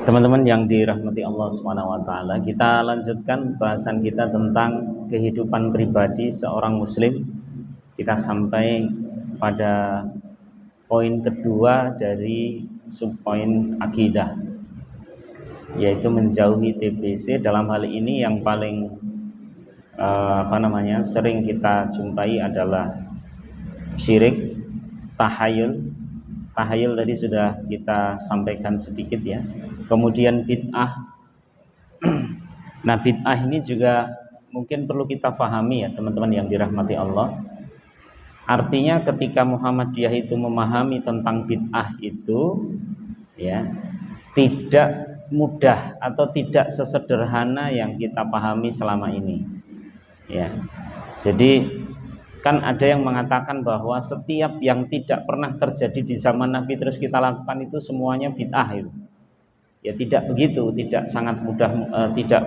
Teman-teman yang dirahmati Allah SWT, kita lanjutkan bahasan kita tentang kehidupan pribadi seorang muslim. Kita sampai pada poin kedua dari subpoin akidah, yaitu menjauhi TBC. Dalam hal ini yang paling sering kita jumpai adalah syirik, tahayul. Tahayul tadi sudah kita sampaikan sedikit ya. Kemudian bid'ah. Nah, bid'ah ini juga mungkin perlu kita pahami ya teman-teman yang dirahmati Allah. Artinya ketika Muhammadiyah itu memahami tentang bid'ah itu ya, tidak mudah atau tidak sesederhana yang kita pahami selama ini. Ya. Jadi kan ada yang mengatakan bahwa setiap yang tidak pernah terjadi di zaman Nabi terus kita lakukan itu semuanya bid'ah itu. Ya tidak begitu, tidak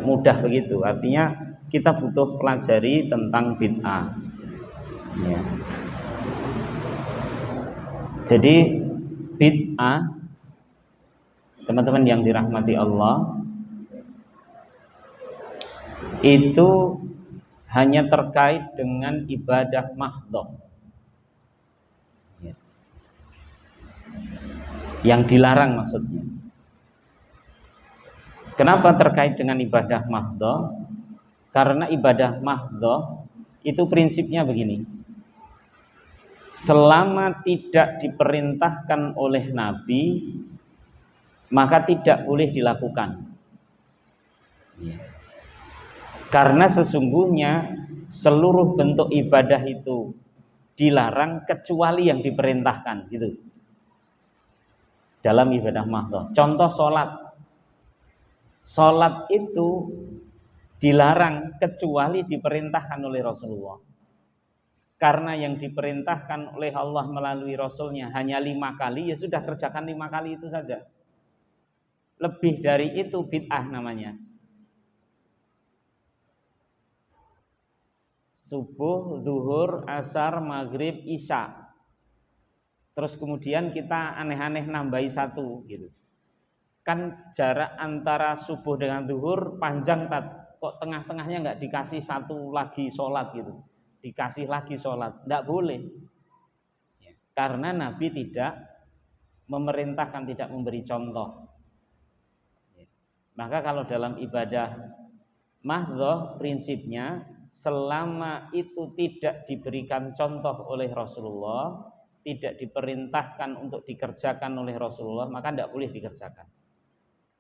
mudah begitu. Artinya kita butuh pelajari tentang bid'ah. Ya. Jadi bid'ah, teman-teman yang dirahmati Allah, itu hanya terkait dengan ibadah mahdhah. Ya. Yang dilarang maksudnya. Kenapa terkait dengan ibadah mahdhah? Karena ibadah mahdhah itu prinsipnya begini. Selama tidak diperintahkan oleh Nabi, maka tidak boleh dilakukan. Ya. Karena sesungguhnya seluruh bentuk ibadah itu dilarang kecuali yang diperintahkan, gitu. Dalam ibadah mahdhah. Contoh sholat. Sholat itu dilarang kecuali diperintahkan oleh Rasulullah. Karena yang diperintahkan oleh Allah melalui Rasulnya hanya 5 kali, ya sudah kerjakan 5 kali itu saja. Lebih dari itu bid'ah namanya. Subuh, zuhur, asar, maghrib, isya. Terus kemudian kita aneh-aneh nambahi 1 gitu. Kan jarak antara subuh dengan zuhur panjang, kok tengah-tengahnya nggak dikasih 1 lagi sholat gitu, dikasih lagi sholat, nggak boleh ya, karena Nabi tidak memerintahkan, tidak memberi contoh ya. Maka kalau dalam ibadah mahdhah prinsipnya selama itu tidak diberikan contoh oleh Rasulullah, tidak diperintahkan untuk dikerjakan oleh Rasulullah, maka tidak boleh dikerjakan.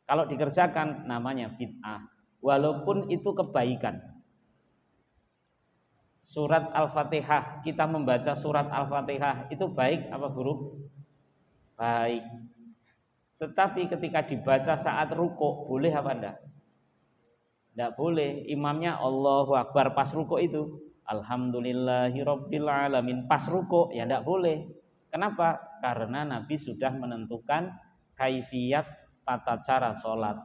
Kalau dikerjakan namanya bid'ah, walaupun itu kebaikan. Surat Al-Fatihah, kita membaca surat Al-Fatihah itu baik apa buruk? Baik. Tetapi ketika dibaca saat rukuk, boleh apa enggak? Enggak boleh. Imamnya Allahu Akbar pas rukuk itu, Alhamdulillahirabbil alamin pas rukuk, ya enggak boleh. Kenapa? Karena Nabi sudah menentukan kaifiyat tata cara sholat.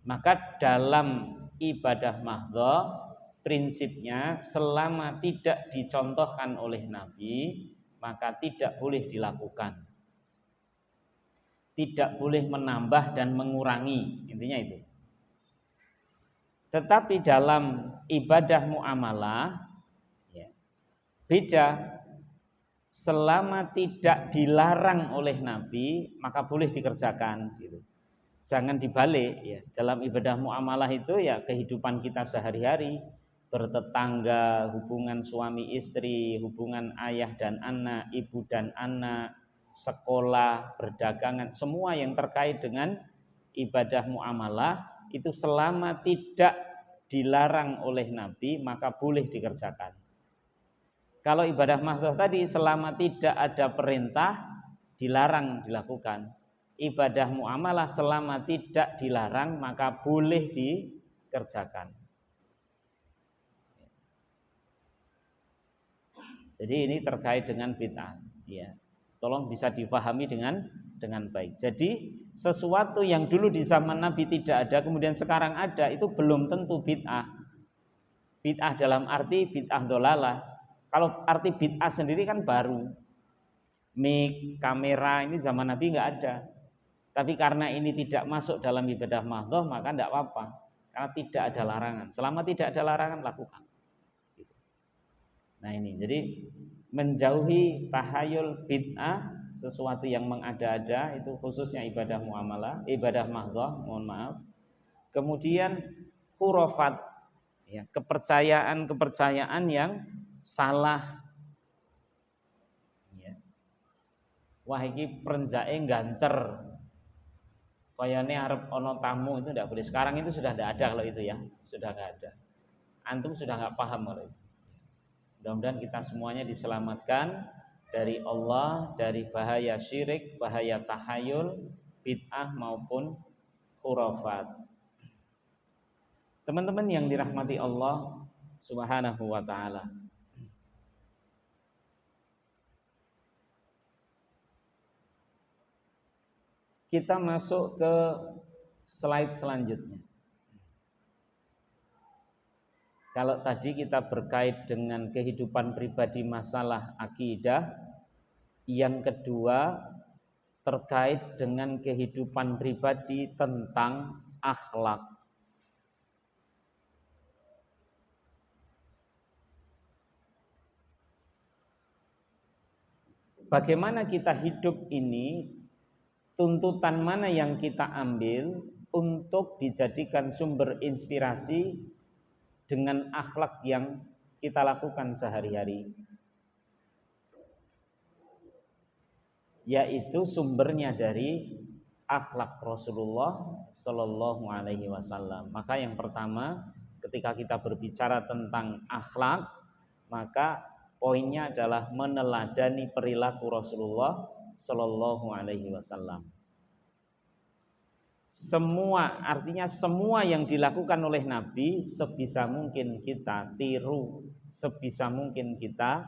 Maka dalam ibadah mahdhah prinsipnya selama tidak dicontohkan oleh Nabi, maka tidak boleh dilakukan. Tidak boleh menambah dan mengurangi, intinya itu. Tetapi dalam ibadah muamalah ya, beda. Selama tidak dilarang oleh Nabi, maka boleh dikerjakan gitu. Jangan dibalik ya. Dalam ibadah muamalah itu ya kehidupan kita sehari-hari, bertetangga, hubungan suami istri, hubungan ayah dan anak, ibu dan anak, sekolah, perdagangan, semua yang terkait dengan ibadah muamalah itu selama tidak dilarang oleh Nabi, maka boleh dikerjakan. Kalau ibadah mahdhah tadi selama tidak ada perintah dilarang dilakukan. Ibadah muamalah selama tidak dilarang maka boleh dikerjakan. Jadi ini terkait dengan bid'ah ya. Tolong bisa difahami dengan baik. Jadi sesuatu yang dulu di zaman Nabi tidak ada kemudian sekarang ada itu belum tentu bid'ah. Bid'ah dalam arti bid'ah dhalalah. Kalau arti bid'ah sendiri kan baru. Mic, kamera ini zaman Nabi nggak ada. Tapi karena ini tidak masuk dalam ibadah mahdhah, maka tidak apa-apa, karena tidak ada larangan. Selama tidak ada larangan, lakukan. Nah ini, jadi menjauhi tahayul bid'ah, sesuatu yang mengada-ada, itu khususnya ibadah muamalah, ibadah mahdhah, mohon maaf. Kemudian khurafat, ya, kepercayaan yang salah. Ya. Wah iki prenjake gancer, kayane arep ono tamu, itu tidak boleh. Sekarang itu sudah tidak ada kalau itu ya, sudah nggak ada. Antum sudah nggak paham kalau itu. Mudah-mudahan kita semuanya diselamatkan dari Allah, dari bahaya syirik, bahaya tahayul, bid'ah maupun khurafat. Teman-teman yang dirahmati Allah Subhanahu wa taala. Kita masuk ke slide selanjutnya. Kalau tadi kita berkait dengan kehidupan pribadi masalah akidah, yang kedua terkait dengan kehidupan pribadi tentang akhlak. Bagaimana kita hidup ini, tuntutan mana yang kita ambil untuk dijadikan sumber inspirasi dengan akhlak yang kita lakukan sehari-hari, yaitu sumbernya dari akhlak Rasulullah Sallallahu Alaihi Wasallam. Maka yang pertama, ketika kita berbicara tentang akhlak, maka poinnya adalah meneladani perilaku Rasulullah Sallallahu Alaihi Wasallam. Artinya semua yang dilakukan oleh Nabi sebisa mungkin kita tiru, sebisa mungkin kita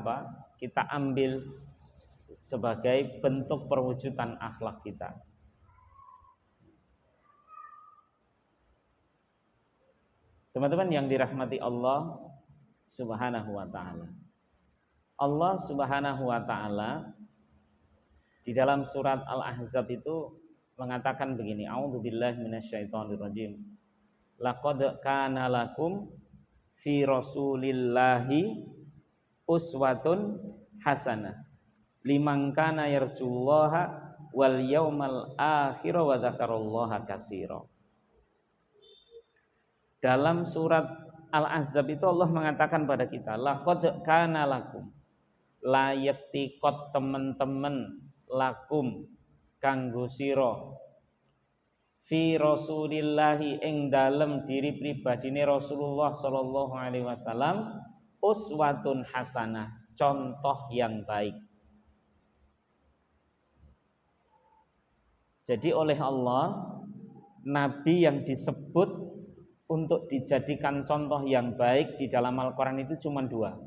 apa? Kita ambil sebagai bentuk perwujudan akhlak kita. Teman-teman yang dirahmati Allah Subhanahu wa taala. Allah Subhanahu wa taala di dalam surat Al-Ahzab itu mengatakan begini, A'udzubillahi minasyaitonirrajim. Laqad kana lakum fi Rasulillahi uswatun hasanah liman kana yarjullaha wal yaumal akhir wa dzakarallaha katsira. Dalam surat Al-Ahzab itu Allah mengatakan pada kita, laqad kana lakum, layekti-kot teman-teman, lakum kanggo sira, fi Rasulillahi ing dalem diri pribadine Rasulullah sallallahu alaihi wasallam, uswatun hasanah, contoh yang baik. Jadi oleh Allah, Nabi yang disebut untuk dijadikan contoh yang baik di dalam Al-Quran itu cuma dua.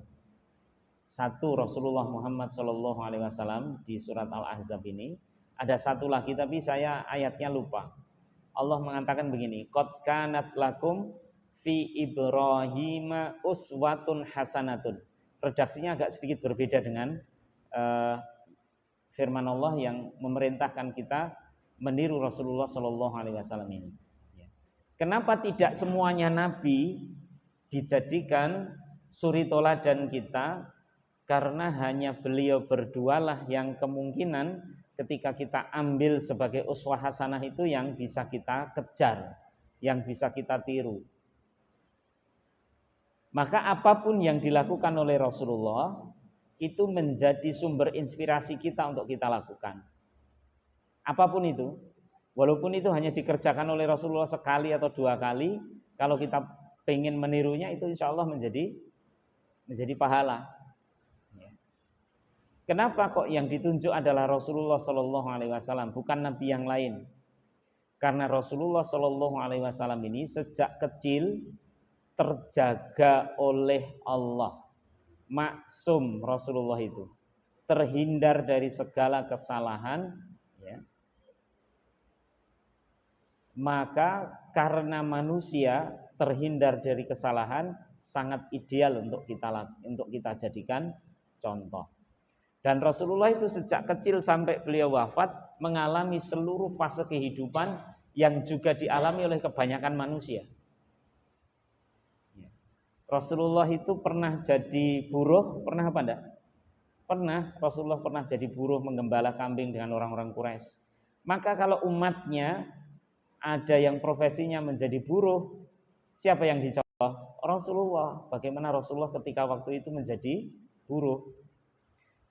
Satu Rasulullah Muhammad SAW di surat Al-Ahzab ini. Ada satu lagi tapi saya ayatnya lupa. Allah mengatakan begini, qad kanat lakum fi Ibrahim uswatun hasanatun. Redaksinya agak sedikit berbeda dengan firman Allah yang memerintahkan kita meniru Rasulullah SAW ini. Kenapa tidak semuanya Nabi dijadikan suri toladan kita? Karena hanya beliau berdualah yang kemungkinan ketika kita ambil sebagai uswah hasanah itu yang bisa kita kejar, yang bisa kita tiru. Maka apapun yang dilakukan oleh Rasulullah itu menjadi sumber inspirasi kita untuk kita lakukan. Apapun itu, walaupun itu hanya dikerjakan oleh Rasulullah sekali atau dua kali, kalau kita pengen menirunya itu insya Allah menjadi pahala. Kenapa kok yang ditunjuk adalah Rasulullah Sallallahu Alaihi Wasallam, bukan Nabi yang lain? Karena Rasulullah Sallallahu Alaihi Wasallam ini sejak kecil terjaga oleh Allah, maksum Rasulullah itu, terhindar dari segala kesalahan. Ya. Maka karena manusia terhindar dari kesalahan, sangat ideal untuk kita jadikan contoh. Dan Rasulullah itu sejak kecil sampai beliau wafat mengalami seluruh fase kehidupan yang juga dialami oleh kebanyakan manusia. Rasulullah itu pernah jadi buruh, pernah apa enggak? Pernah, Rasulullah pernah jadi buruh menggembala kambing dengan orang-orang Quraisy. Maka kalau umatnya ada yang profesinya menjadi buruh, siapa yang dicontoh? Rasulullah. Bagaimana Rasulullah ketika waktu itu menjadi buruh.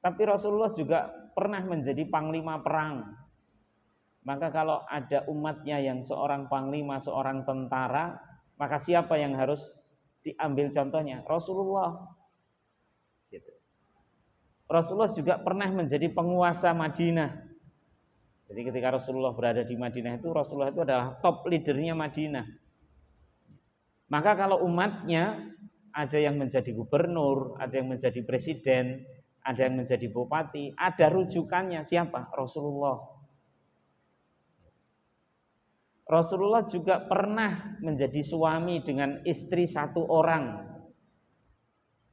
Tapi Rasulullah juga pernah menjadi panglima perang. Maka kalau ada umatnya yang seorang panglima, seorang tentara, maka siapa yang harus diambil contohnya? Rasulullah. Gitu. Rasulullah juga pernah menjadi penguasa Madinah. Jadi ketika Rasulullah berada di Madinah itu, Rasulullah itu adalah top leadernya Madinah. Maka kalau umatnya ada yang menjadi gubernur, ada yang menjadi presiden, ada yang menjadi bupati, ada rujukannya siapa? Rasulullah. Rasulullah juga pernah menjadi suami dengan istri satu orang,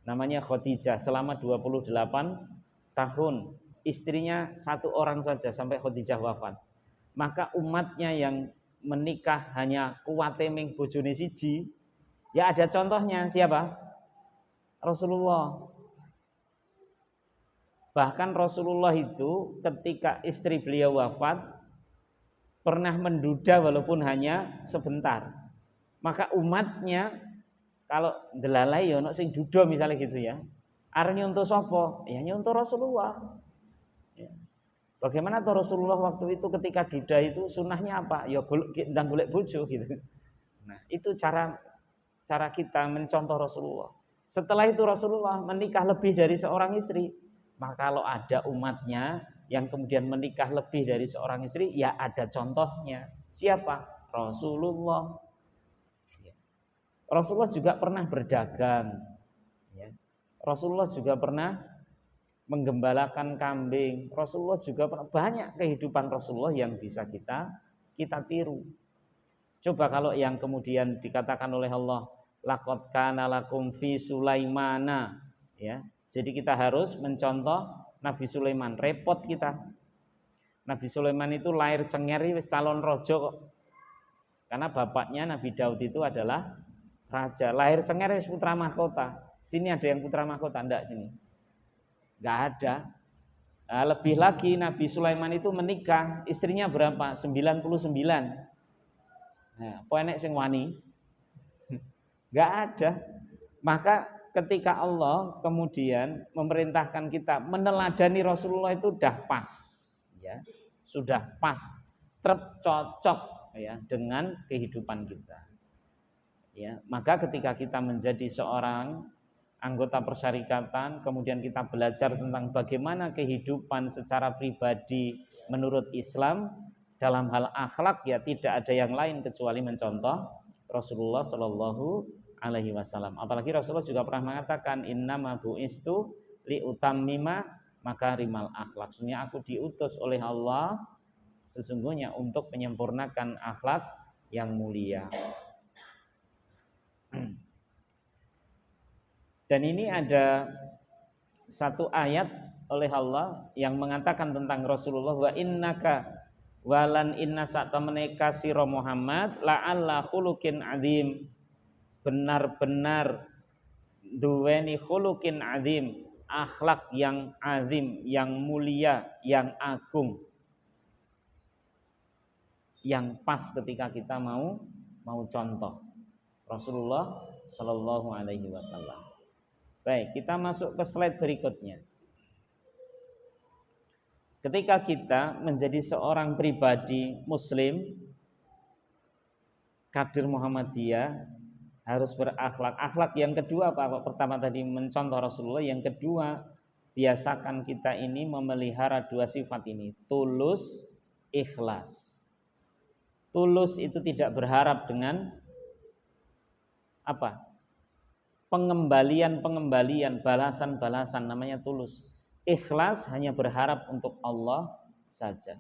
namanya Khadijah, selama 28 tahun. Istrinya satu orang saja sampai Khadijah wafat. Maka umatnya yang menikah hanya kuwateming bojone siji, ya ada contohnya siapa? Rasulullah. Bahkan Rasulullah itu ketika istri beliau wafat pernah menduda walaupun hanya sebentar. Maka umatnya kalau delalai ya ono sing duda misalnya gitu ya. Arep nyuntuh sapa? Ya nyuntuh Rasulullah. Ya. Bagaimana tuh Rasulullah waktu itu ketika duda itu sunnahnya apa? Ya ndang golek bojo gitu. Nah, itu cara kita mencontoh Rasulullah. Setelah itu Rasulullah menikah lebih dari seorang istri. Maka kalau ada umatnya yang kemudian menikah lebih dari seorang istri, ya ada contohnya. Siapa? Rasulullah. Rasulullah juga pernah berdagang. Rasulullah juga pernah menggembalakan kambing. Rasulullah juga pernah, banyak kehidupan Rasulullah yang bisa kita tiru. Coba kalau yang kemudian dikatakan oleh Allah, laqad kana lakum fi Sulaimana, ya. Jadi kita harus mencontoh Nabi Sulaiman. Repot kita. Nabi Sulaiman itu lahir cengeri wis calon raja kok. Karena bapaknya Nabi Daud itu adalah raja. Lahir cengeri wis putra mahkota. Sini ada yang putra mahkota enggak sini? Enggak ada. Nah, lebih lagi Nabi Sulaiman itu menikah, istrinya berapa? 99. Nah, apa enek sing wani? Enggak ada. Maka ketika Allah kemudian memerintahkan kita meneladani Rasulullah itu sudah pas, ya, sudah pas, cocok, ya, dengan kehidupan kita. Ya, maka ketika kita menjadi seorang anggota persyarikatan, kemudian kita belajar tentang bagaimana kehidupan secara pribadi menurut Islam dalam hal akhlak, ya tidak ada yang lain kecuali mencontoh Rasulullah Shallallahu Alaihi Wasallam. Apalagi Rasulullah juga pernah mengatakan innama bu'istu li utammima makarimal akhlak. Sesungguhnya aku diutus oleh Allah sesungguhnya untuk menyempurnakan akhlak yang mulia. Dan ini ada satu ayat oleh Allah yang mengatakan tentang Rasulullah, wa innaka walan inna sa'tamaneka sira Muhammad la'alla khuluqin adzim. Benar-benar duweni khuluqin adzim, akhlak yang azim, yang mulia, yang agung, yang pas ketika kita mau contoh Rasulullah Shallallahu Alaihi Wasallam. Baik, kita masuk ke slide berikutnya. Ketika kita menjadi seorang pribadi Muslim, kader Muhammadiyah, harus berakhlak. Akhlak yang kedua apa? Pertama tadi mencontoh Rasulullah, yang kedua biasakan kita ini memelihara dua sifat ini, tulus, ikhlas. Tulus itu tidak berharap dengan apa? Pengembalian, balasan, namanya tulus. Ikhlas hanya berharap untuk Allah saja.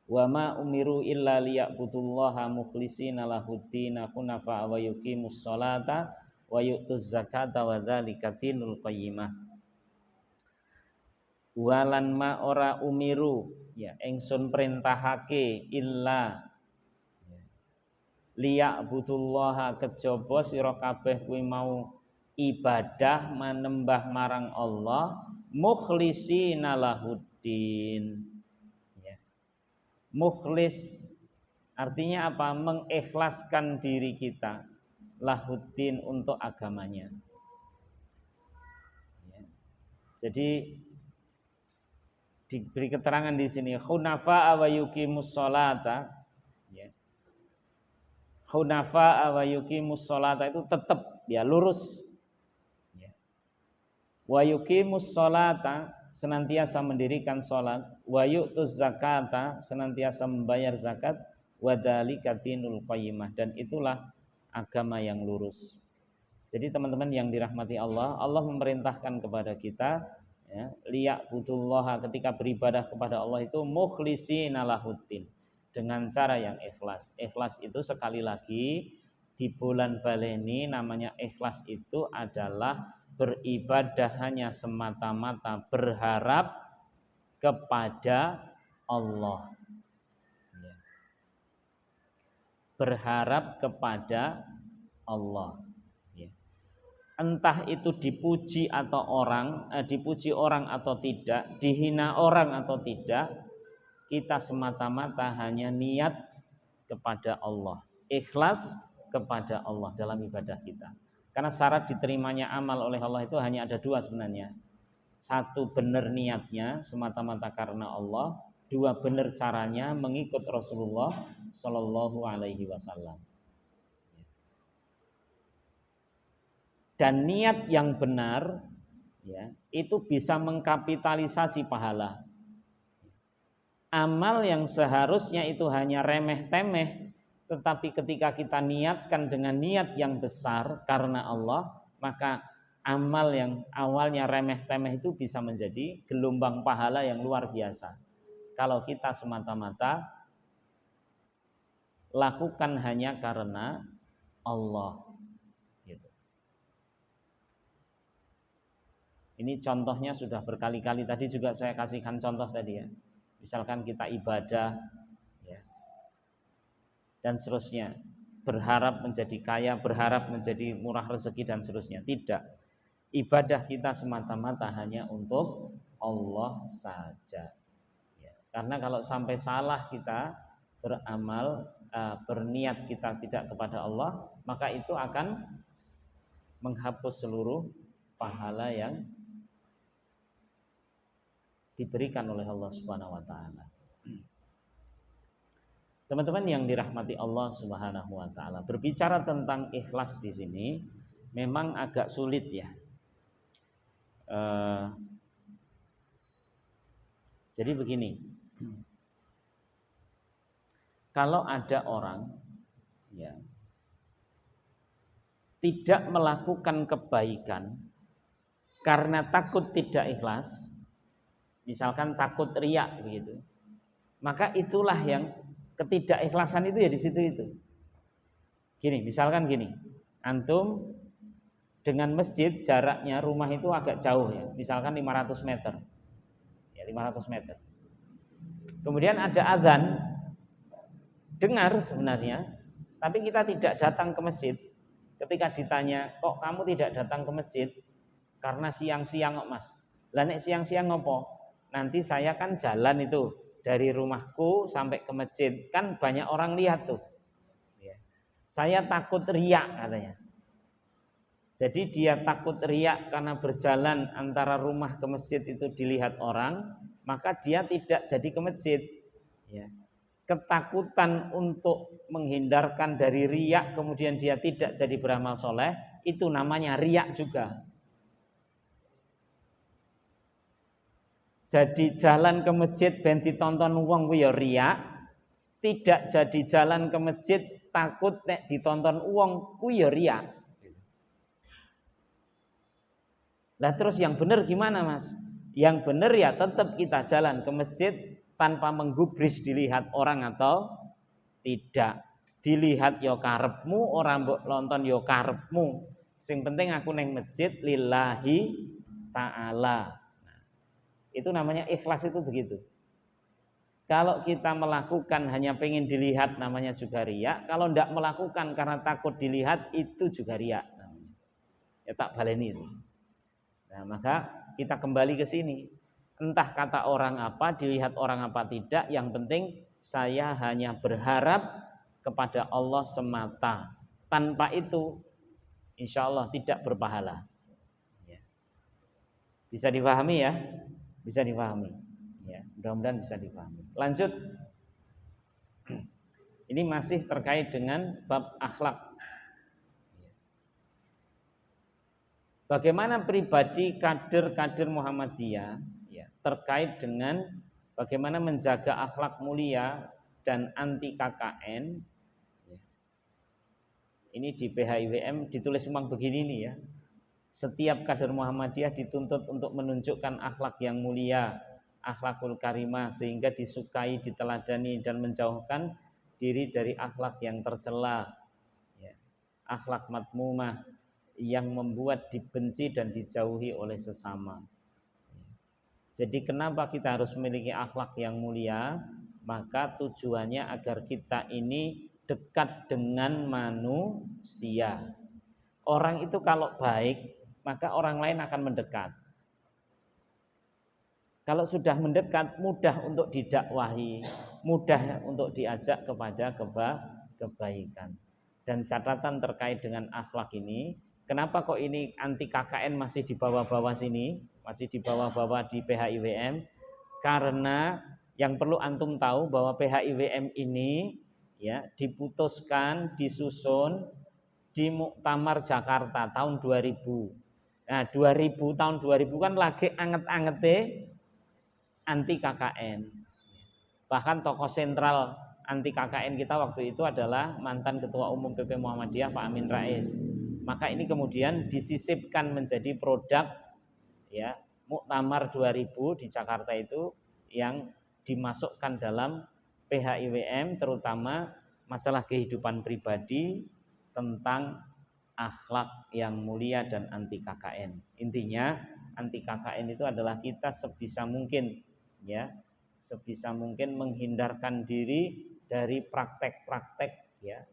Wa ma umiru illa liya'budullaha mukhlishina lahuddin hunafa wa yuqimus sholata wa yu'tuz zakata wa dzalika dinul qayyimah. walan ma ora umiru ya ingsun perintahake illa liya'budullaha kejaba sira kabeh kuwi mau ibadah manembah marang Allah mukhlisina lahuddin ya. Mukhlis artinya apa? Mengikhlaskan diri kita lahuddin untuk agamanya ya. Jadi diberi keterangan di sini hunafa wa yuqimus sholata ya. Hunafa wa yuqimus sholata itu tetap ya lurus ya. Wa yuqimus sholata senantiasa mendirikan sholat, wa yu'tuz zakata senantiasa membayar zakat, wa dzalika dinul qayyimah dan itulah agama yang lurus. Jadi teman-teman yang dirahmati Allah, Allah memerintahkan kepada kita ya, liya'budullaha ketika beribadah kepada Allah itu mukhlisina lahuddin dengan cara yang ikhlas. Ikhlas itu sekali lagi di bulan baleni namanya ikhlas itu adalah beribadah hanya semata-mata berharap kepada Allah. Berharap kepada Allah. Entah itu dipuji atau dipuji orang atau tidak, dihina orang atau tidak, kita semata-mata hanya niat kepada Allah, ikhlas kepada Allah dalam ibadah kita. Karena syarat diterimanya amal oleh Allah itu hanya ada dua sebenarnya. Satu, benar niatnya semata-mata karena Allah. Dua, benar caranya mengikut Rasulullah Shallallahu Alaihi Wasallam. Dan niat yang benar ya, itu bisa mengkapitalisasi pahala. Amal yang seharusnya itu hanya remeh-temeh, tetapi ketika kita niatkan dengan niat yang besar karena Allah, maka amal yang awalnya remeh-temeh itu bisa menjadi gelombang pahala yang luar biasa. Kalau kita semata-mata lakukan hanya karena Allah. Ini contohnya sudah berkali-kali, tadi juga saya kasihkan contoh tadi ya. Misalkan kita ibadah ya, dan seterusnya, berharap menjadi kaya, berharap menjadi murah rezeki dan seterusnya. Tidak. Ibadah kita semata-mata hanya untuk Allah saja ya. Karena kalau sampai salah kita beramal, berniat kita tidak kepada Allah, maka itu akan menghapus seluruh pahala yang diberikan oleh Allah Subhanahu wa taala. Teman-teman yang dirahmati Allah Subhanahu wa taala, berbicara tentang ikhlas di sini memang agak sulit ya. Jadi begini. Kalau ada orang ya tidak melakukan kebaikan karena takut tidak ikhlas, misalkan takut riak begitu, maka itulah yang ketidakikhlasan itu ya di situ itu. Gini, misalkan gini, antum dengan masjid jaraknya rumah itu agak jauh ya, misalkan 500 meter. Ya 500 meter. Kemudian ada azan, dengar sebenarnya, tapi kita tidak datang ke masjid. Ketika ditanya, kok kamu tidak datang ke masjid? Karena siang-siang kok mas. Lah nek siang-siang ngopo? Nanti saya kan jalan itu dari rumahku sampai ke masjid, kan banyak orang lihat tuh. Saya takut riak katanya. Jadi dia takut riak karena berjalan antara rumah ke masjid itu dilihat orang, maka dia tidak jadi ke masjid. Ketakutan untuk menghindarkan dari riak, kemudian dia tidak jadi beramal soleh, itu namanya riak juga. Jadi jalan ke masjid ben ditonton wong kuwi ya riak, tidak jadi jalan ke masjid takut nek ditonton wong kuwi ya riak. Lah terus yang benar gimana mas? Yang benar ya tetap kita jalan ke masjid tanpa menggubris dilihat orang atau tidak. Dilihat yo karepmu, orang mbok lonton yo karepmu. Sing penting aku neng masjid lillahi ta'ala. Itu namanya ikhlas itu begitu. Kalau kita melakukan hanya pengen dilihat namanya juga riya. Kalau tidak melakukan karena takut dilihat itu juga riya namanya. Ya tak baleni itu. Nah, maka kita kembali ke sini. Entah kata orang apa, dilihat orang apa tidak, yang penting saya hanya berharap kepada Allah semata. Tanpa itu insya Allah tidak berpahala. Ya. Bisa dipahami ya? Bisa dipahami. Ya, mudah-mudahan bisa dipahami. Lanjut. Ini masih terkait dengan bab akhlak. Bagaimana pribadi kader-kader Muhammadiyah ya, terkait dengan bagaimana menjaga akhlak mulia dan anti KKN. Ya. Ini di PHIWM ditulis memang begini nih ya. Setiap kader Muhammadiyah dituntut untuk menunjukkan akhlak yang mulia, akhlakul karimah, sehingga disukai, diteladani dan menjauhkan diri dari akhlak yang tercela, ya. Akhlak madmumah yang membuat dibenci dan dijauhi oleh sesama. Jadi kenapa kita harus memiliki akhlak yang mulia? Maka tujuannya agar kita ini dekat dengan manusia. Orang itu kalau baik, maka orang lain akan mendekat. Kalau sudah mendekat, mudah untuk didakwahi, mudah untuk diajak kepada kebaikan. Dan catatan terkait dengan akhlak ini, kenapa kok ini anti KKN masih di bawah-bawah sini, masih di bawah-bawah di PHIWM? Karena yang perlu antum tahu bahwa PHIWM ini ya diputuskan, disusun di Muktamar Jakarta tahun 2000. Nah, 2000 tahun 2000 kan lagi anget-angete anti KKN. Bahkan tokoh sentral anti KKN kita waktu itu adalah mantan Ketua Umum PP Muhammadiyah Pak Amin Rais. Maka ini kemudian disisipkan menjadi produk ya Muktamar 2000 di Jakarta itu yang dimasukkan dalam PHIWM, terutama masalah kehidupan pribadi tentang akhlak yang mulia dan anti KKN. Intinya anti KKN itu adalah kita sebisa mungkin ya, sebisa mungkin menghindarkan diri dari praktek-praktek ya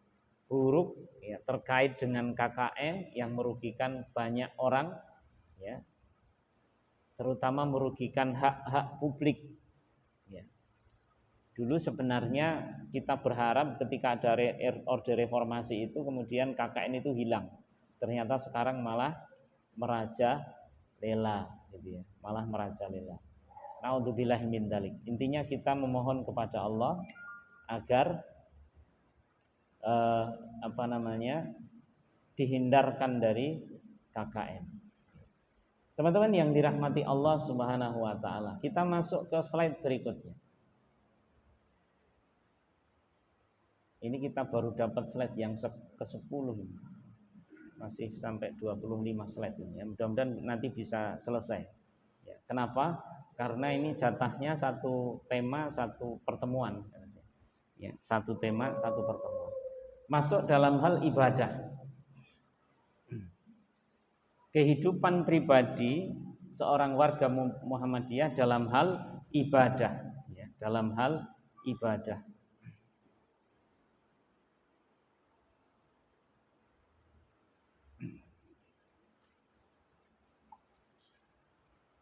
buruk ya terkait dengan KKN yang merugikan banyak orang ya, terutama merugikan hak-hak publik ya. Dulu sebenarnya kita berharap ketika ada orde reformasi itu kemudian KKN itu hilang. Ternyata sekarang malah merajalela gitu ya, malah merajalela. Naudzubillahi min dzalik. Intinya kita memohon kepada Allah agar dihindarkan dari KKN. Teman-teman yang dirahmati Allah Subhanahu wa taala, kita masuk ke slide berikutnya. Ini kita baru dapat slide yang ke-10 ini. Masih sampai 25 slide ini. Ya, mudah-mudahan nanti bisa selesai. Ya, kenapa? Karena ini jatahnya satu tema, satu pertemuan. Ya, satu tema, satu pertemuan. Masuk dalam hal ibadah. Kehidupan pribadi seorang warga Muhammadiyah dalam hal ibadah. Ya, dalam hal ibadah.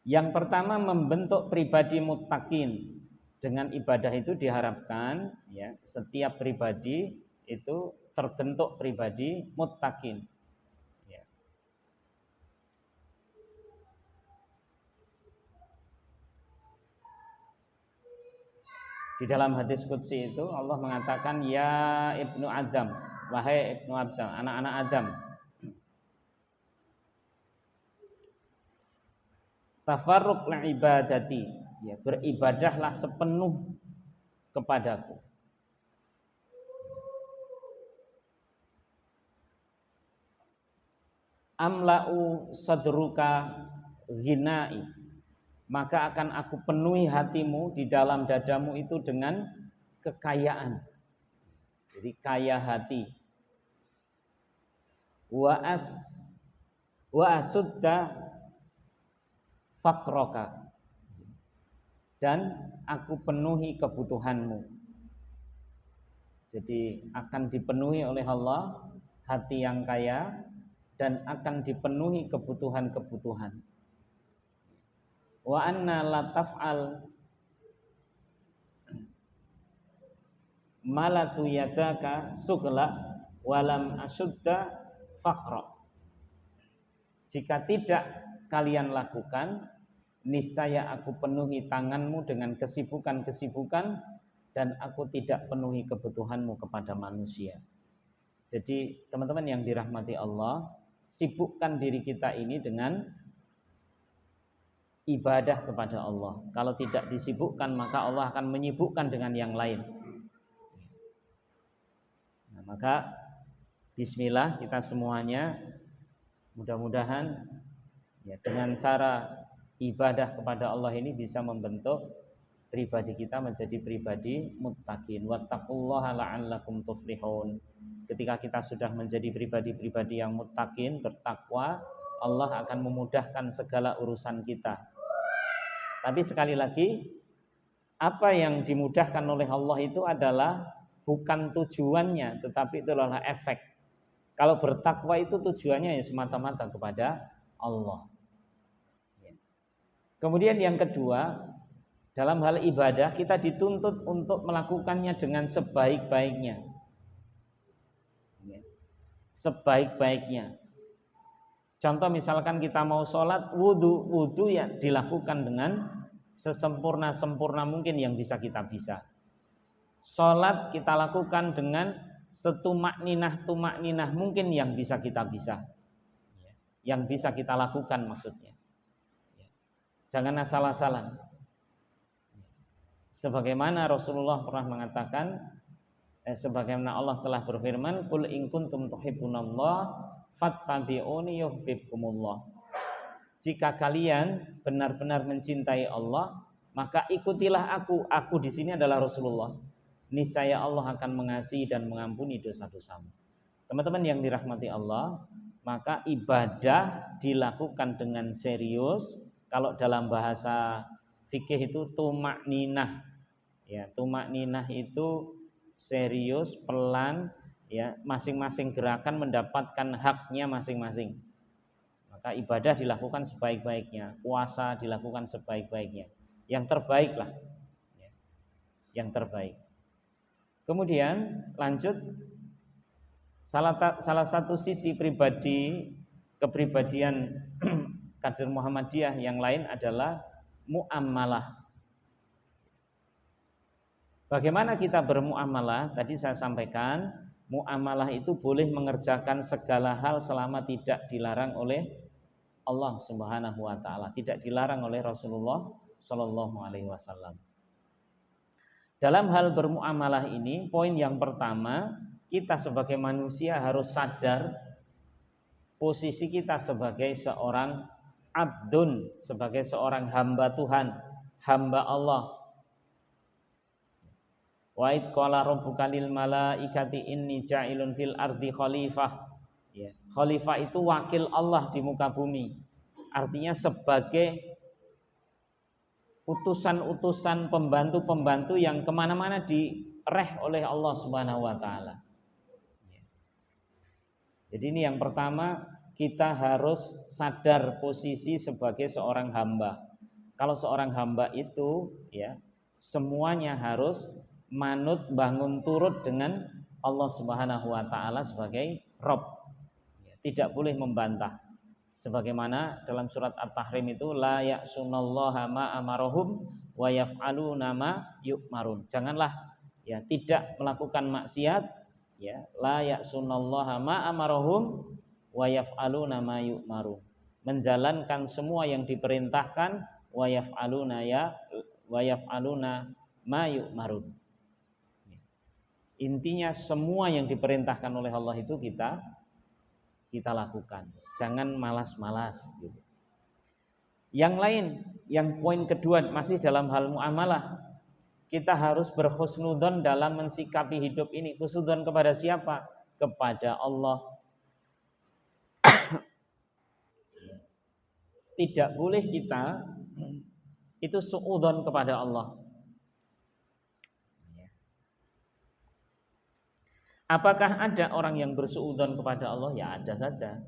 Yang pertama membentuk pribadi muttaqin. Dengan ibadah itu diharapkan ya setiap pribadi itu terbentuk pribadi muttaqin. Ya. Di dalam hadis qudsi itu Allah mengatakan ya Ibnu Adam, wahai Ibnu Adam, anak-anak Adam. Tafarruq li ibadati, ya beribadahlah sepenuh kepadaku. Amla'u sadruka ghinai, maka akan aku penuhi hatimu di dalam dadamu itu dengan kekayaan. Jadi kaya hati. Wa asudda faqraka, dan aku penuhi kebutuhanmu. Jadi akan dipenuhi oleh Allah hati yang kaya dan akan dipenuhi kebutuhan-kebutuhan. Wa anna la taf'al malatu yadaka sughla walam asudda faqra. Jika tidak kalian lakukan, niscaya aku penuhi tanganmu dengan kesibukan-kesibukan dan aku tidak penuhi kebutuhanmu kepada manusia. Jadi teman-teman yang dirahmati Allah, sibukkan diri kita ini dengan ibadah kepada Allah. Kalau tidak disibukkan, maka Allah akan menyibukkan dengan yang lain. Nah, maka bismillah kita semuanya, mudah-mudahan ya, dengan cara ibadah kepada Allah ini bisa membentuk pribadi kita menjadi pribadi muttaqin. Wattaqullaha la'allakum tuflihun. Ketika kita sudah menjadi pribadi-pribadi yang muttaqin, bertakwa, Allah akan memudahkan segala urusan kita. Tapi sekali lagi, apa yang dimudahkan oleh Allah itu adalah bukan tujuannya, tetapi itu adalah efek. Kalau bertakwa itu tujuannya ya semata-mata kepada Allah. Kemudian yang kedua, dalam hal ibadah kita dituntut untuk melakukannya dengan sebaik-baiknya. Sebaik-baiknya. Contoh misalkan kita mau sholat, wudhu ya dilakukan dengan sesempurna-sempurna mungkin yang bisa kita bisa. Sholat kita lakukan dengan setumak-ninah mungkin yang bisa kita bisa. Yang bisa kita lakukan maksudnya. Jangan asal-asalan. Sebagaimana Rasulullah pernah mengatakan, sebagaimana Allah telah berfirman, "Qul in kuntum tuhibbunallah fattabi'uni yuhibbukumullah." Jika kalian benar-benar mencintai Allah, maka ikutilah aku. Aku di sini adalah Rasulullah. Niscaya Allah akan mengasihi dan mengampuni dosa-dosamu. Teman-teman yang dirahmati Allah, maka ibadah dilakukan dengan serius. Kalau dalam bahasa fikih itu tumak-ninah. Ya, tumak-ninah itu serius, pelan, ya, masing-masing gerakan mendapatkan haknya masing-masing. Maka ibadah dilakukan sebaik-baiknya, puasa dilakukan sebaik-baiknya, yang terbaik lah, ya, yang terbaik. Kemudian lanjut, salah satu sisi kepribadian kader Muhammadiyah yang lain adalah muamalah. Bagaimana kita bermuamalah? Tadi saya sampaikan, muamalah itu boleh mengerjakan segala hal selama tidak dilarang oleh Allah Subhanahu wa taala, tidak dilarang oleh Rasulullah sallallahu alaihi wasallam. Dalam hal bermuamalah ini, poin yang pertama, kita sebagai manusia harus sadar posisi kita sebagai seorang abdun, sebagai seorang hamba Tuhan, hamba Allah. Wa id qala rabbuka lil malaikati inni ja'ilun fil ardi khalifah. Ya, khalifah itu wakil Allah di muka bumi. Artinya sebagai utusan-utusan, pembantu-pembantu yang kemana-mana direh oleh Allah Subhanahu wa taala. Jadi ini yang pertama, kita harus sadar posisi sebagai seorang hamba. Kalau seorang hamba itu ya semuanya harus manut bangun turut dengan Allah Subhanahu wa taala sebagai Rabb. Tidak boleh membantah. Sebagaimana dalam surat At-Tahrim itu la ya'sunallaha ma amarahum wa yaf'aluna ma yu'marun. Janganlah ya tidak melakukan maksiat, ya, la ya'sunallaha ma amarahum wa yaf'aluna ma yu'marun. Menjalankan semua yang diperintahkan wa yaf'aluna ma yu'marun. Intinya semua yang diperintahkan oleh Allah itu kita lakukan. Jangan malas-malas gitu. Yang lain, yang poin kedua masih dalam hal muamalah, kita harus berhusnudzon dalam mensikapi hidup ini. Husnudzon kepada siapa? Kepada Allah. Tidak boleh kita itu suudzon kepada Allah. Apakah ada orang yang bersuudzon kepada Allah? Ya ada saja.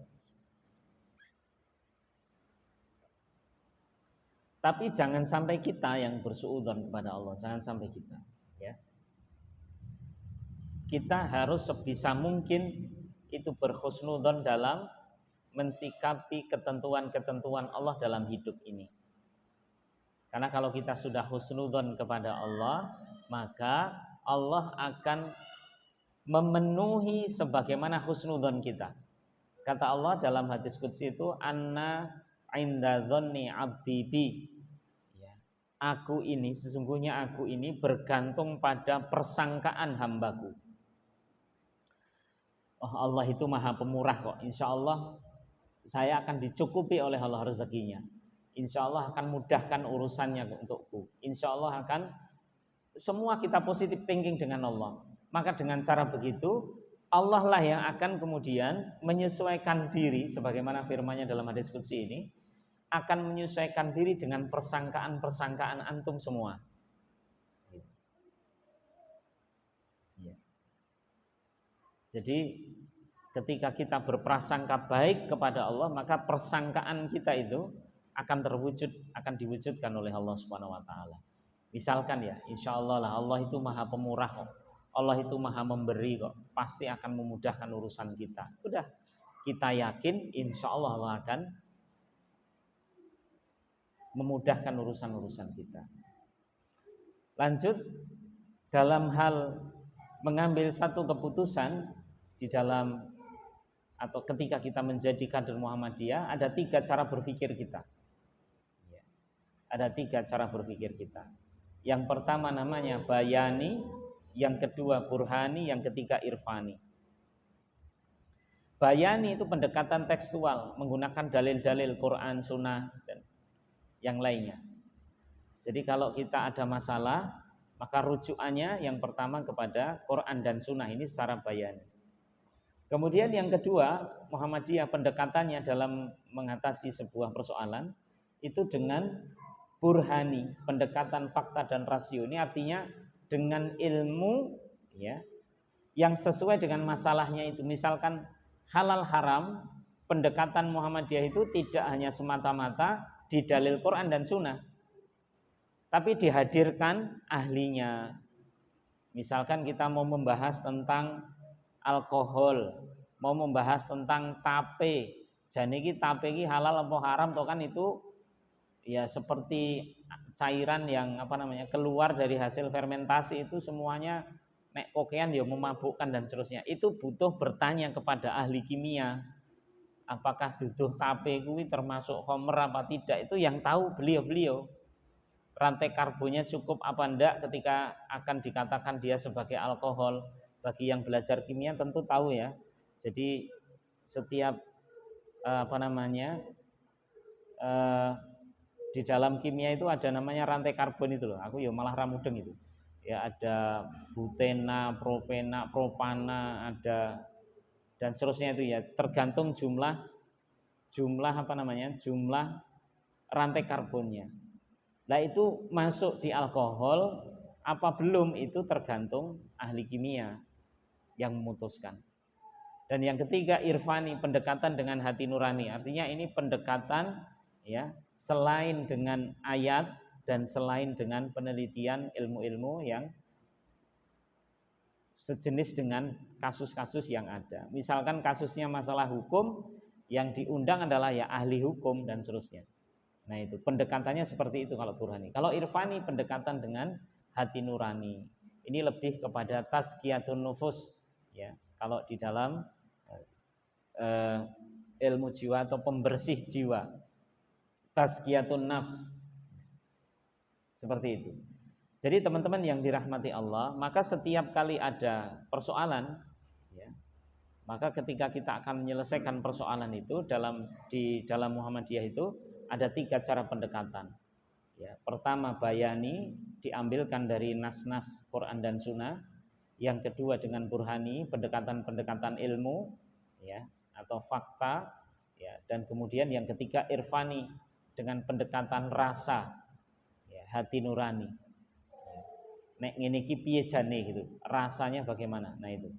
Tapi jangan sampai kita yang bersuudzon kepada Allah, jangan sampai kita, ya. Kita harus sebisa mungkin itu berhusnudzon dalam mensikapi ketentuan-ketentuan Allah dalam hidup ini. Karena kalau kita sudah husnudzon kepada Allah, maka Allah akan memenuhi sebagaimana husnudzon kita. Kata Allah dalam hadis qudsi itu, anna inda dzanni 'abdi bi. Ya. Sesungguhnya aku ini bergantung pada persangkaan hambaku. Oh, Allah itu maha pemurah kok. Insya Allah saya akan dicukupi oleh Allah rezekinya. Insya Allah akan mudahkan urusannya untukku. Insya Allah akan, semua kita positive thinking dengan Allah. Maka dengan cara begitu Allah lah yang akan kemudian menyesuaikan diri, sebagaimana firman-Nya dalam hadis qudsi ini, akan menyesuaikan diri dengan persangkaan-persangkaan antum semua. Jadi ketika kita berprasangka baik kepada Allah, maka persangkaan kita itu akan diwujudkan oleh Allah Subhanahu wa taala. Misalkan ya, insya Allah lah Allah itu maha pemurah kok. Allah itu maha memberi kok. Pasti akan memudahkan urusan kita. Udah, kita yakin insya Allah Allah akan memudahkan urusan-urusan kita. Lanjut, dalam hal mengambil satu keputusan di dalam atau ketika kita menjadi kader Muhammadiyah, ada 3 cara berpikir kita. Ada 3 cara berpikir kita. Yang pertama namanya bayani, yang kedua burhani, yang ketiga irfani. Bayani itu pendekatan tekstual, menggunakan dalil-dalil Quran, Sunnah, dan yang lainnya. Jadi kalau kita ada masalah, maka rujukannya yang pertama kepada Quran dan Sunnah, ini secara bayani. Kemudian yang kedua, Muhammadiyah pendekatannya dalam mengatasi sebuah persoalan itu dengan burhani, pendekatan fakta dan rasio. Ini artinya dengan ilmu, ya, yang sesuai dengan masalahnya itu. Misalkan halal haram, pendekatan Muhammadiyah itu tidak hanya semata-mata di dalil Quran dan Sunnah, tapi dihadirkan ahlinya. Misalkan kita mau membahas tentang alkohol, mau membahas tentang tape, janiki tape iki halal apa haram toh, kan itu ya seperti cairan yang keluar dari hasil fermentasi, itu semuanya nek kokean ya memabukkan dan seterusnya. Itu butuh bertanya kepada ahli kimia. Apakah duduh tape kuwi termasuk khamr apa tidak, itu yang tahu beliau-beliau. Rantai karbonnya cukup apa enggak ketika akan dikatakan dia sebagai alkohol. Bagi yang belajar kimia tentu tahu ya. Jadi setiap di dalam kimia itu ada namanya rantai karbon itu loh. Aku ya malah ramudeng itu. Ya ada butena, propena, propana, ada dan seterusnya itu ya, tergantung jumlah jumlah rantai karbonnya. Nah itu masuk di alkohol apa belum, itu tergantung ahli kimia yang memutuskan. Dan yang ketiga irfani, pendekatan dengan hati nurani. Artinya ini pendekatan ya selain dengan ayat dan selain dengan penelitian ilmu-ilmu yang sejenis dengan kasus-kasus yang ada. Misalkan kasusnya masalah hukum, yang diundang adalah ya ahli hukum dan seterusnya. Nah itu pendekatannya seperti itu kalau burhani. Kalau irfani pendekatan dengan hati nurani. Ini lebih kepada tazkiyatun nufus ya. Kalau di dalam ilmu jiwa atau pembersih jiwa, tazkiyatun nafs, seperti itu. Jadi teman-teman yang dirahmati Allah, maka setiap kali ada persoalan ya, maka ketika kita akan menyelesaikan persoalan itu di dalam Muhammadiyah itu ada 3 cara pendekatan ya. Pertama bayani, diambilkan dari nas-nas Quran dan Sunnah. Yang kedua dengan burhani, pendekatan-pendekatan ilmu ya atau fakta ya. Dan kemudian yang ketiga irfani, dengan pendekatan rasa hati nurani. Nek ngene iki piye jane gitu, rasanya bagaimana. Nah itu.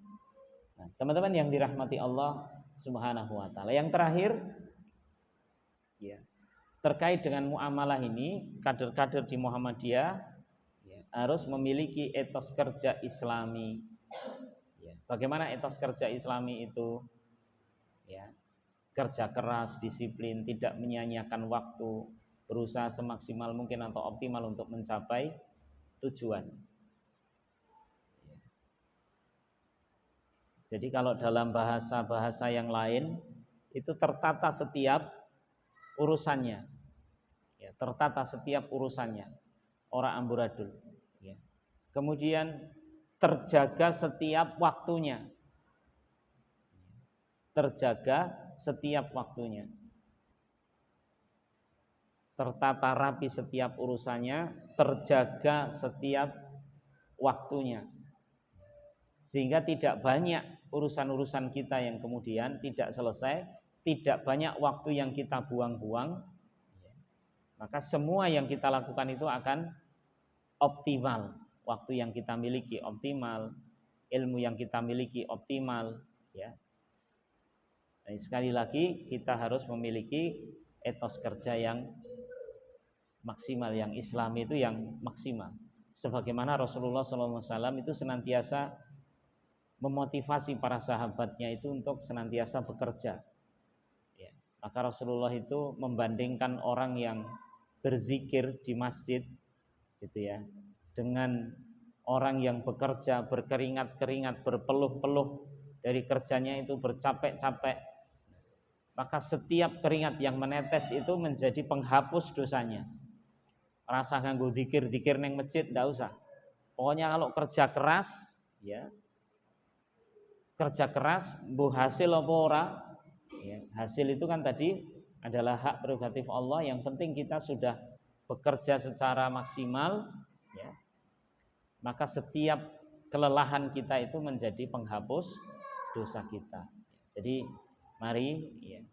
Nah, teman-teman yang dirahmati Allah Subhanahu wa taala. Yang terakhir ya, terkait dengan muamalah ini, kader-kader di Muhammadiyah ya, harus memiliki etos kerja Islami. Ya, bagaimana etos kerja Islami itu? Ya, kerja keras, disiplin, tidak menyia-nyiakan waktu, berusaha semaksimal mungkin atau optimal untuk mencapai tujuan. Jadi kalau dalam bahasa-bahasa yang lain itu tertata setiap urusannya, ya, tertata setiap urusannya, ora amburadul. Ya. Kemudian terjaga setiap waktunya, terjaga setiap waktunya, tertata rapi setiap urusannya, terjaga setiap waktunya. Sehingga tidak banyak urusan-urusan kita yang kemudian tidak selesai, tidak banyak waktu yang kita buang-buang, maka semua yang kita lakukan itu akan optimal. Waktu yang kita miliki optimal, ilmu yang kita miliki optimal, ya. Nah, sekali lagi kita harus memiliki etos kerja yang maksimal, yang Islami itu yang maksimal. Sebagaimana Rasulullah SAW itu senantiasa memotivasi para sahabatnya itu untuk senantiasa bekerja. Ya. Maka Rasulullah itu membandingkan orang yang berzikir di masjid, gitu ya, dengan orang yang bekerja berkeringat-keringat, berpeluh-peluh dari kerjanya itu bercapek-capek. Maka setiap keringat yang menetes itu menjadi penghapus dosanya. Rasa nganggo dikir-dikir neng masjid ndak usah. Pokoknya kalau kerja keras, ya. Kerja keras, bu hasil apa ora? Ya, hasil itu kan tadi adalah hak prerogatif Allah. Yang penting kita sudah bekerja secara maksimal, ya. Maka setiap kelelahan kita itu menjadi penghapus dosa kita. Jadi mari ya,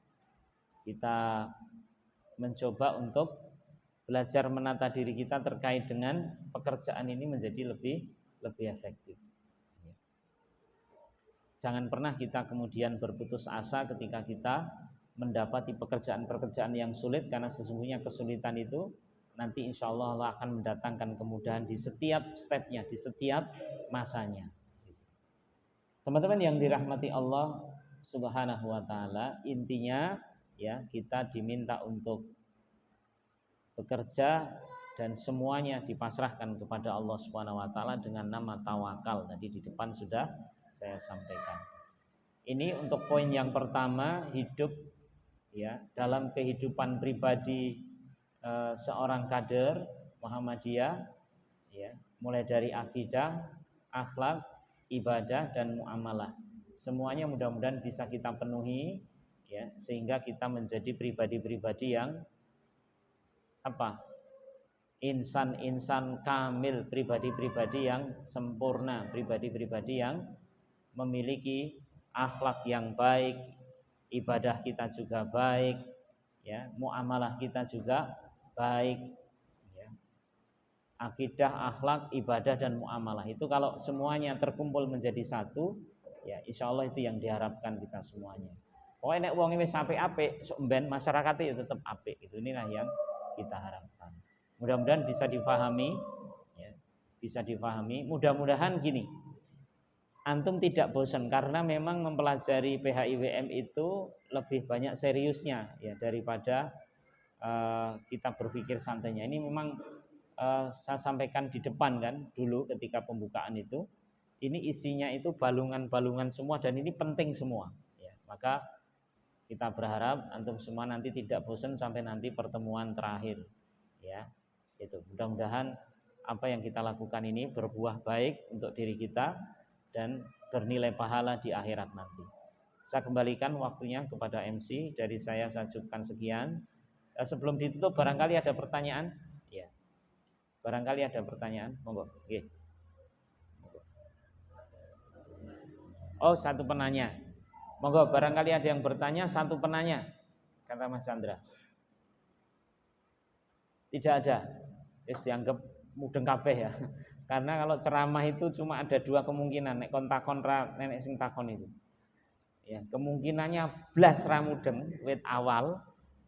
kita mencoba untuk belajar menata diri kita terkait dengan pekerjaan ini menjadi lebih efektif. Jangan pernah kita kemudian berputus asa ketika kita mendapati pekerjaan-pekerjaan yang sulit, karena sesungguhnya kesulitan itu nanti insya Allah akan mendatangkan kemudahan di setiap stepnya, di setiap masanya. Teman-teman yang dirahmati Allah Subhanahu wa taala, intinya ya kita diminta untuk bekerja dan semuanya dipasrahkan kepada Allah Subhanahu wa taala dengan nama tawakal. Tadi di depan sudah saya sampaikan. Ini untuk poin yang pertama, hidup ya dalam kehidupan pribadi seorang kader Muhammadiyah, ya, mulai dari akidah, akhlak, ibadah dan muamalah. Semuanya mudah-mudahan bisa kita penuhi ya, sehingga kita menjadi pribadi-pribadi yang apa? Insan-insan kamil, pribadi-pribadi yang sempurna, pribadi-pribadi yang memiliki akhlak yang baik, ibadah kita juga baik, ya, muamalah kita juga baik, ya. Akidah, akhlak, ibadah dan muamalah itu kalau semuanya terkumpul menjadi satu, ya insya Allah itu yang diharapkan kita semuanya. Pokoknya nek wong wis apik-apik, sok ben masyarakat itu tetap apik. Itu inilah yang kita harapkan. Mudah-mudahan bisa difahami, ya, bisa difahami. Mudah-mudahan gini. Antum tidak bosan karena memang mempelajari PHIWM itu lebih banyak seriusnya ya daripada kita berpikir santainya. Ini memang saya sampaikan di depan kan dulu ketika pembukaan itu. Ini isinya itu balungan-balungan semua dan ini penting semua. Ya, maka kita berharap antum semua nanti tidak bosan sampai nanti pertemuan terakhir. Ya, itu mudah-mudahan apa yang kita lakukan ini berbuah baik untuk diri kita dan bernilai pahala di akhirat nanti. Saya kembalikan waktunya kepada MC. Dari saya cukupkan sekian. Sebelum ditutup barangkali ada pertanyaan? Ya. Barangkali ada pertanyaan? Monggo. Nggih. Oh, satu penanya. Monggo, barangkali ada yang bertanya, satu penanya. Kata Mas Chandra. Tidak ada. Wis dianggap mudeng kabeh ya. Karena kalau ceramah itu cuma ada dua kemungkinan, nek kon takon ra nenek sing takon itu. Ya, kemungkinannya blas ra mudeng wit awal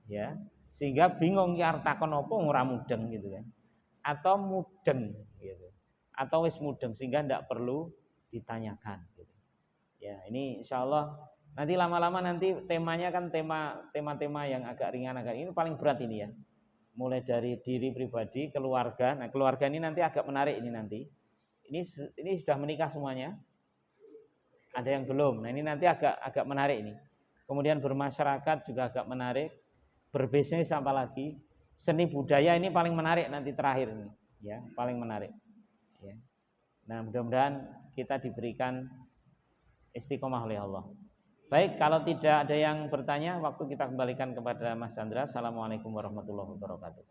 ya, sehingga bingung ki arep takon apa ora mudeng gitu kan. Atau mudeng gitu. Atau wis mudeng sehingga tidak perlu ditanyakan gitu. Ya, ini insyaallah nanti lama-lama nanti temanya kan tema-tema yang agak ringan, ini paling berat ini ya. Mulai dari diri pribadi, keluarga. Nah, keluarga ini nanti agak menarik ini nanti. Ini sudah menikah semuanya. Ada yang belum. Nah, ini nanti agak menarik ini. Kemudian bermasyarakat juga agak menarik. Berbisnis apa lagi? Seni budaya ini paling menarik nanti terakhir ini, ya, paling menarik. Ya. Nah, mudah-mudahan kita diberikan istiqomah oleh Allah. Baik, kalau tidak ada yang bertanya, waktu kita kembalikan kepada Mas Chandra. Assalamualaikum warahmatullahi wabarakatuh.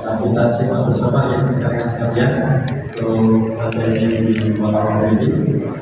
Nah, kita simak bersama ya rekan sekalian untuk materi di malam hari ini.